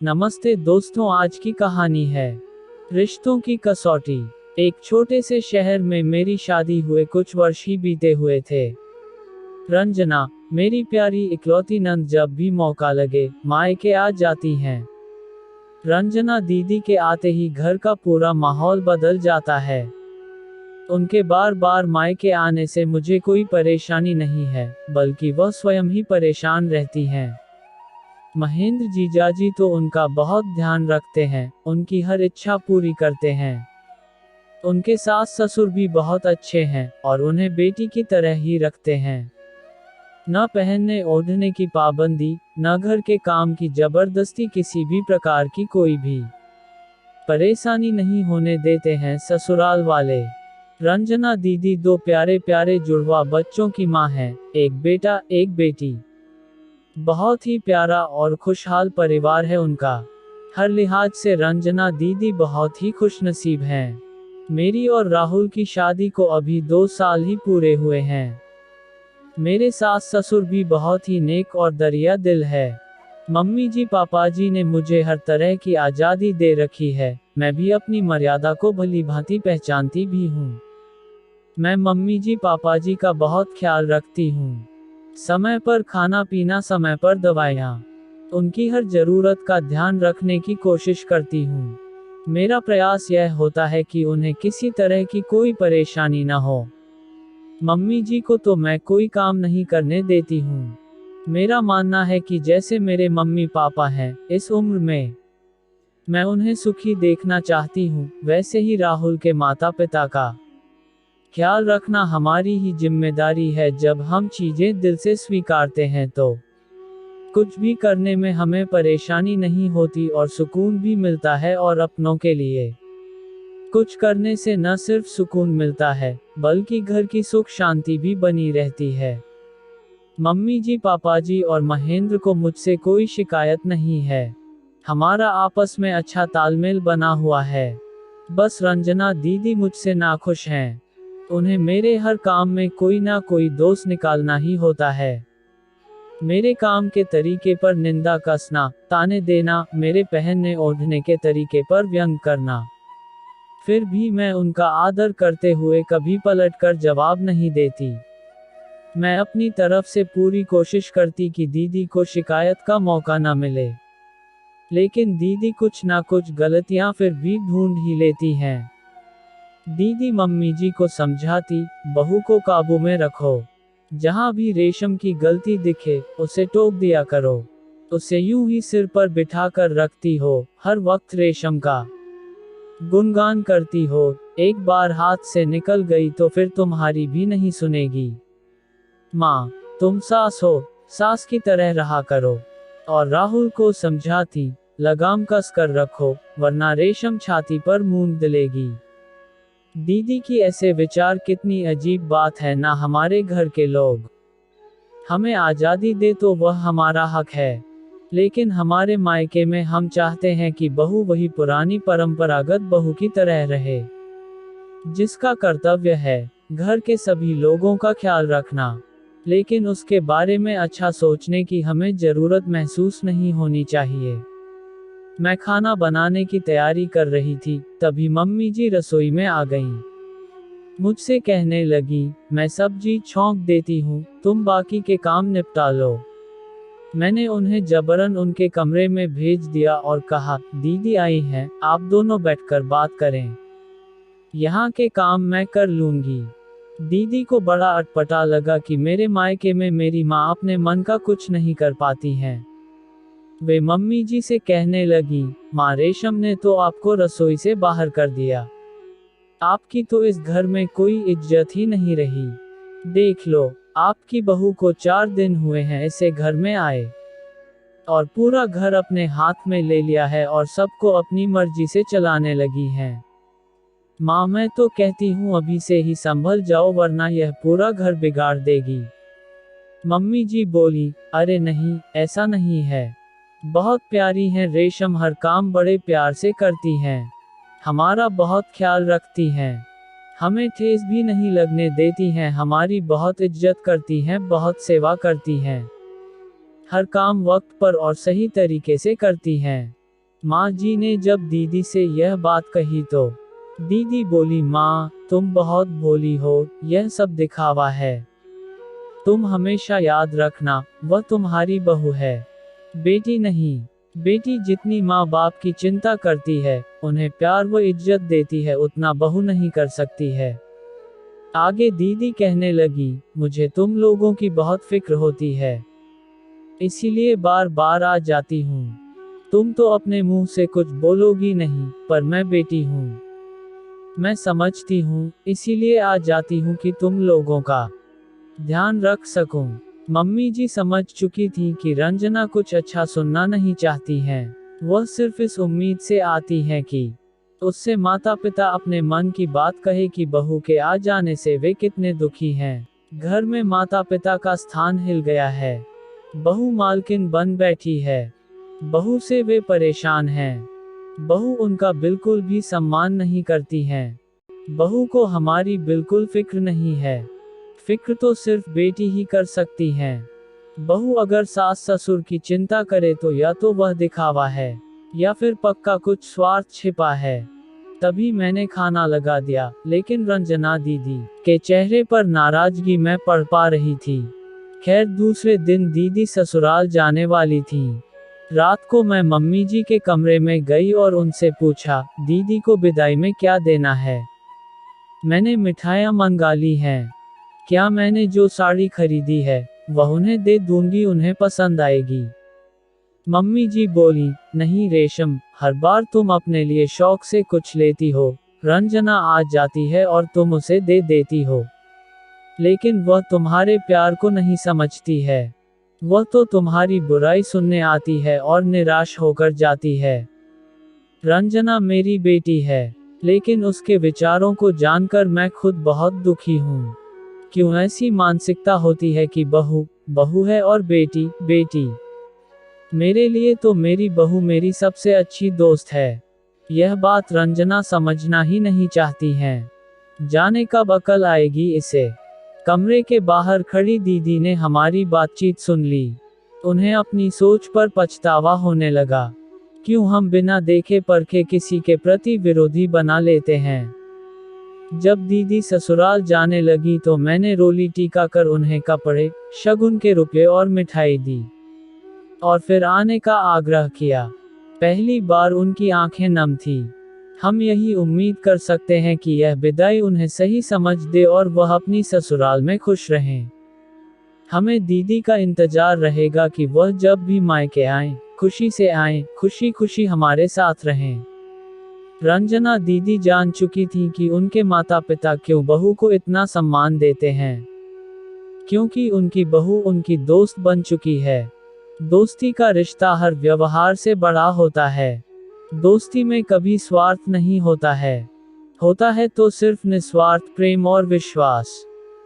नमस्ते दोस्तों, आज की कहानी है रिश्तों की कसौटी। एक छोटे से शहर में मेरी शादी हुए कुछ वर्ष ही बीते हुए थे। रंजना, मेरी प्यारी इकलौती नंद, जब भी मौका लगे मायके आ जाती हैं। रंजना दीदी के आते ही घर का पूरा माहौल बदल जाता है। उनके बार बार मायके आने से मुझे कोई परेशानी नहीं है, बल्कि वह स्वयं ही परेशान रहती हैं। महेंद्र जीजाजी तो उनका बहुत ध्यान रखते हैं, उनकी हर इच्छा पूरी करते हैं। उनके सास ससुर भी बहुत अच्छे हैं और उन्हें बेटी की तरह ही रखते हैं। न पहनने ओढ़ने की पाबंदी, न घर के काम की जबरदस्ती, किसी भी प्रकार की कोई भी परेशानी नहीं होने देते हैं ससुराल वाले। रंजना दीदी दो प्यारे प्यारे जुड़वा बच्चों की माँ हैं, एक बेटा एक बेटी। बहुत ही प्यारा और खुशहाल परिवार है उनका। हर लिहाज से रंजना दीदी बहुत ही खुशनसीब हैं। मेरी और राहुल की शादी को अभी 2 साल ही पूरे हुए हैं। मेरे सास ससुर भी बहुत ही नेक और दरिया दिल है। मम्मी जी पापा जी ने मुझे हर तरह की आज़ादी दे रखी है, मैं भी अपनी मर्यादा को भली भांति पहचानती भी हूँ। मैं मम्मी जी पापा जी का बहुत ख्याल रखती हूँ। समय पर खाना पीना, समय पर दवाइयाँ, उनकी हर जरूरत का ध्यान रखने की कोशिश करती हूँ। मेरा प्रयास यह होता है कि उन्हें किसी तरह की कोई परेशानी न हो। मम्मी जी को तो मैं कोई काम नहीं करने देती हूँ। मेरा मानना है कि जैसे मेरे मम्मी पापा हैं इस उम्र में, मैं उन्हें सुखी देखना चाहती हूँ, वैसे ही राहुल के माता पिता का ख्याल रखना हमारी ही जिम्मेदारी है। जब हम चीजें दिल से स्वीकारते हैं तो कुछ भी करने में हमें परेशानी नहीं होती और सुकून भी मिलता है। और अपनों के लिए कुछ करने से न सिर्फ सुकून मिलता है, बल्कि घर की सुख शांति भी बनी रहती है। मम्मी जी पापा जी और महेंद्र को मुझसे कोई शिकायत नहीं है। हमारा आपस में अच्छा तालमेल बना हुआ है। बस रंजना दीदी मुझसे नाखुश हैं। उन्हें मेरे हर काम में कोई ना कोई दोष निकालना ही होता है। मेरे काम के तरीके पर निंदा कसना, ताने देना, मेरे पहनने ओढ़ने के तरीके पर व्यंग करना। फिर भी मैं उनका आदर करते हुए कभी पलटकर जवाब नहीं देती। मैं अपनी तरफ से पूरी कोशिश करती कि दीदी को शिकायत का मौका न मिले, लेकिन दीदी कुछ ना कुछ गलतियां फिर भी ढूंढ ही लेती हैं। दीदी मम्मी जी को समझाती, बहू को काबू में रखो। जहां भी रेशम की गलती दिखे उसे टोक दिया करो। उसे यूं ही सिर पर बिठा कर रखती हो, हर वक्त रेशम का गुणगान करती हो। एक बार हाथ से निकल गई तो फिर तुम्हारी भी नहीं सुनेगी। माँ, तुम सास हो, सास की तरह रहा करो। और राहुल को समझाती, लगाम कस कर रखो, वरना रेशम छाती पर मूंद दिलेगी। दीदी की ऐसे विचार कितनी अजीब बात है ना। हमारे घर के लोग हमें आज़ादी दे तो वह हमारा हक है, लेकिन हमारे मायके में हम चाहते हैं कि बहू वही पुरानी परंपरागत बहू की तरह रहे, जिसका कर्तव्य है घर के सभी लोगों का ख्याल रखना। लेकिन उसके बारे में अच्छा सोचने की हमें जरूरत महसूस नहीं होनी चाहिए। मैं खाना बनाने की तैयारी कर रही थी, तभी मम्मी जी रसोई में आ गईं। मुझसे कहने लगी, मैं सब्जी छौंक देती हूँ, तुम बाकी के काम निपटा लो। मैंने उन्हें जबरन उनके कमरे में भेज दिया और कहा, दीदी आई हैं, आप दोनों बैठकर बात करें। यहाँ के काम मैं कर लूंगी। दीदी को बड़ा अटपटा लगा कि मेरे मायके में मेरी माँ अपने मन का कुछ नहीं कर पाती हैं। वे मम्मी जी से कहने लगी, माँ, रेशम ने तो आपको रसोई से बाहर कर दिया। आपकी तो इस घर में कोई इज्जत ही नहीं रही। देख लो, आपकी बहू को 4 दिन हुए हैं इसे घर में आए, और पूरा घर अपने हाथ में ले लिया है और सबको अपनी मर्जी से चलाने लगी हैं। माँ, मैं तो कहती हूँ अभी से ही संभल जाओ, वरना यह पूरा घर बिगाड़ देगी। मम्मी जी बोली, अरे नहीं, ऐसा नहीं है। बहुत प्यारी हैं रेशम, हर काम बड़े प्यार से करती हैं, हमारा बहुत ख्याल रखती हैं, हमें ठेस भी नहीं लगने देती हैं, हमारी बहुत इज्जत करती हैं, बहुत सेवा करती हैं, हर काम वक्त पर और सही तरीके से करती हैं। माँ जी ने जब दीदी से यह बात कही तो दीदी बोली, माँ तुम बहुत भोली हो, यह सब दिखावा है। तुम हमेशा याद रखना, वह तुम्हारी बहू है, बेटी नहीं। बेटी जितनी माँ बाप की चिंता करती है, उन्हें प्यार व इज्जत देती है, उतना बहू नहीं कर सकती है। आगे दीदी कहने लगी, मुझे तुम लोगों की बहुत फिक्र होती है, इसीलिए बार बार आ जाती हूँ। तुम तो अपने मुंह से कुछ बोलोगी नहीं, पर मैं बेटी हूँ, मैं समझती हूँ, इसीलिए आ जाती हूँ कि तुम लोगों का ध्यान रख सकूं। मम्मी जी समझ चुकी थी कि रंजना कुछ अच्छा सुनना नहीं चाहती हैं। वह सिर्फ इस उम्मीद से आती हैं कि उससे माता पिता अपने मन की बात कहे कि बहू के आ जाने से वे कितने दुखी हैं। घर में माता पिता का स्थान हिल गया है। बहू मालकिन बन बैठी है। बहू से वे परेशान हैं। बहू उनका बिल्कुल भी सम्मान नहीं करती हैं। बहू को हमारी बिल्कुल फिक्र नहीं है। फिक्र तो सिर्फ बेटी ही कर सकती हैं। बहू अगर सास ससुर की चिंता करे तो या तो वह दिखावा है, या फिर पक्का कुछ स्वार्थ छिपा है। तभी मैंने खाना लगा दिया, लेकिन रंजना दीदी के चेहरे पर नाराजगी मैं पढ़ पा रही थी। खैर दूसरे दिन दीदी ससुराल जाने वाली थी। रात को मैं मम्मी जी के कमरे में गई और उनसे पूछा, दीदी को विदाई में क्या देना है? मैंने मिठाइयाँ मंगा ली हैं। क्या मैंने जो साड़ी खरीदी है, वह उन्हें दे दूंगी, उन्हें पसंद आएगी? मम्मी जी बोली, नहीं रेशम, हर बार तुम अपने लिए शौक से कुछ लेती हो, रंजना आ जाती है और तुम उसे दे देती हो। लेकिन वह तुम्हारे प्यार को नहीं समझती है। वह तो तुम्हारी बुराई सुनने आती है और निराश होकर जाती है। रंजना मेरी बेटी है, लेकिन उसके विचारों को जानकर मैं खुद बहुत दुखी हूँ। क्यों ऐसी मानसिकता होती है कि बहू बहू है और बेटी बेटी? मेरे लिए तो मेरी बहू मेरी सबसे अच्छी दोस्त है। यह बात रंजना समझना ही नहीं चाहती हैं। जाने कब अकल आएगी इसे। कमरे के बाहर खड़ी दीदी ने हमारी बातचीत सुन ली। उन्हें अपनी सोच पर पछतावा होने लगा। क्यों हम बिना देखे परखे किसी के प्रति विरोधी बना लेते हैं। जब दीदी ससुराल जाने लगी तो मैंने रोली टीका कर उन्हें कपड़े, शगुन के रुपए और मिठाई दी, और फिर आने का आग्रह किया। पहली बार उनकी आंखें नम थी। हम यही उम्मीद कर सकते हैं कि यह विदाई उन्हें सही समझ दे और वह अपनी ससुराल में खुश रहें। हमें दीदी का इंतजार रहेगा कि वह जब भी मायके आएं, खुशी से आएं, खुशी खुशी हमारे साथ रहें। रंजना दीदी जान चुकी थी कि उनके माता पिता क्यों बहू को इतना सम्मान देते हैं। क्योंकि उनकी बहू उनकी दोस्त बन चुकी है। दोस्ती का रिश्ता हर व्यवहार से बड़ा होता है। दोस्ती में कभी स्वार्थ नहीं होता है। होता है तो सिर्फ निस्वार्थ प्रेम और विश्वास।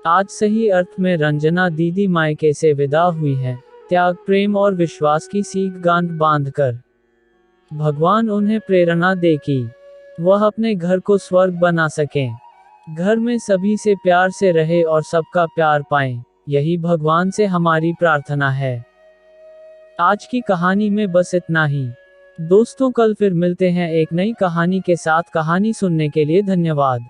आज सही अर्थ में रंजना दीदी मायके से विदा हुई हैं, त्याग, प्रेम और विश्वास की सीख गांठ बांधकर। भगवान उन्हें प्रेरणा दे कि वह अपने घर को स्वर्ग बना सकें। घर में सभी से प्यार से रहे और सबका प्यार पाएं। यही भगवान से हमारी प्रार्थना है। आज की कहानी में बस इतना ही। दोस्तों कल फिर मिलते हैं एक नई कहानी के साथ। कहानी सुनने के लिए धन्यवाद।